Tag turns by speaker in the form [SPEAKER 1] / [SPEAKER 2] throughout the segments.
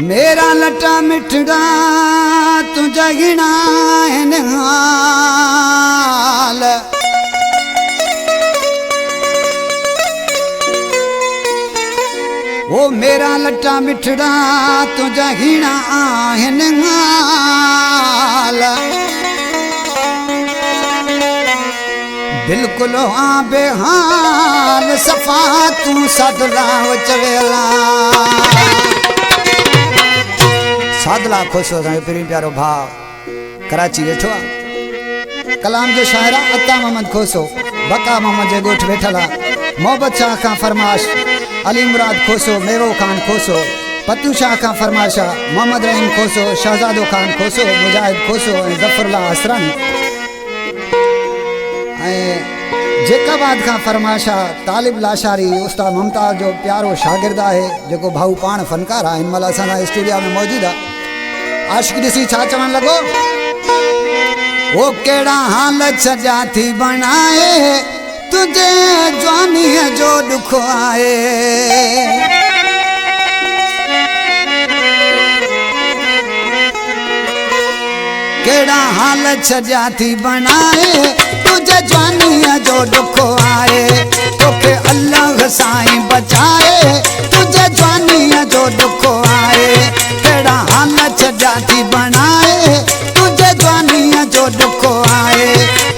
[SPEAKER 1] मेरा लटा मिठड़ा तुझा गिना है हाल। वो मेरा लटा मिठड़ा तुझा गिना है हाल। बिल्कुल हाँ बेहाल सफा तू सदला चवेला सादला खोसो प्री प्यारो भाव कराची वेठो कलाम जो शायरा अता मोहम्मद खोसो बका मोहम्मद जे गोठ वेठला मोहब्बत शाह का फरमाश अली मुराद खोसो मेवो खान खोसो पतू शाह का फरमाशा मोहम्मद रहीम खोसो शहजादो खान खोसो मुजाहिद खोसो जफरुल्लाह असरानी जेकाबाद का फरमाशा तालिब लाशारी उस्ताद मुमताज जो प्यारो शागिर्द है जो भाऊ पान फनकार है इन महिल असां स्टूडियो में मौजूद है। आशिक ॾिसी छा चवण लॻो वो केड़ा हाल छजा थी बनाए तुझे जवानी जो दुख आए। केड़ा हाल छजा थी बनाए तुझे जवानी जो दुख आए। तोखे अल्लाह साईं बचाए तुझे जवानी जो दुख आए। केड़ा हाल छजा थी बनाए तुझे जवानी जो दुख आए।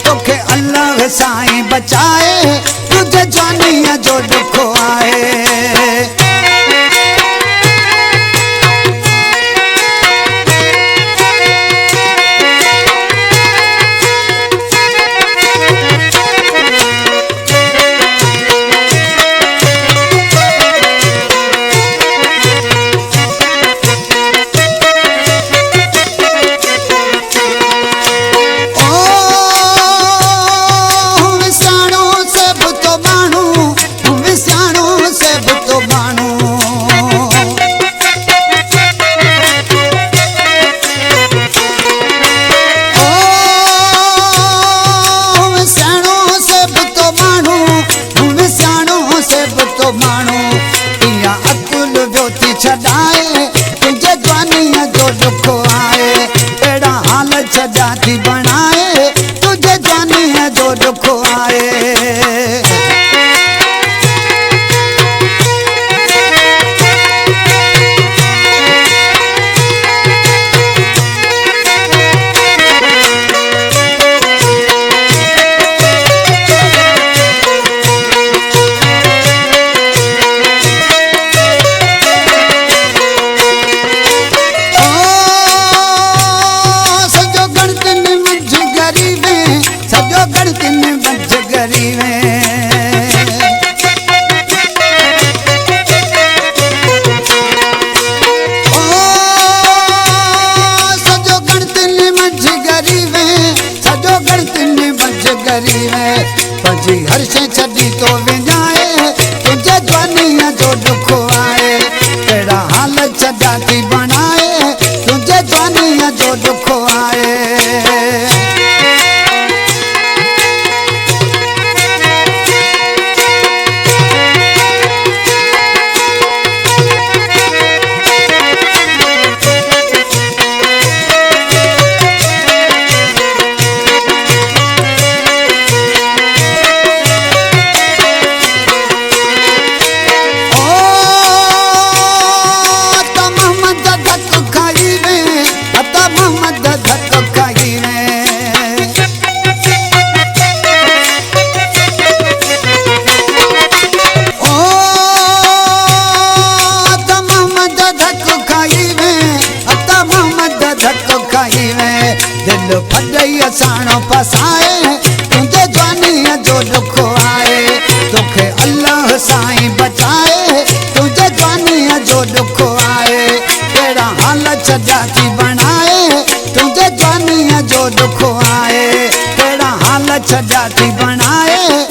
[SPEAKER 1] तोखे अल्लाह साईं बचाए तुझे जवानी जो दुख आए। जाती बनाए तुझे जानी है जो दुख आए। पंजी हर शे छड़ी तो विञाए तुझे जवानी जो दुख आए। केड़ा हाल छड़ा थी बनाए तुझे जवानी जो दुख आए। दिल फटई असाणो फसाए तुझे जवानी जो दुख आए। तोखे अल्लाह साईं बचाए तुझे जवानी जो दुख आए। केड़ा हाल छजा थी बनाए तुझे जवानी जो दुख आए। केड़ा हाल छजा थी बनाए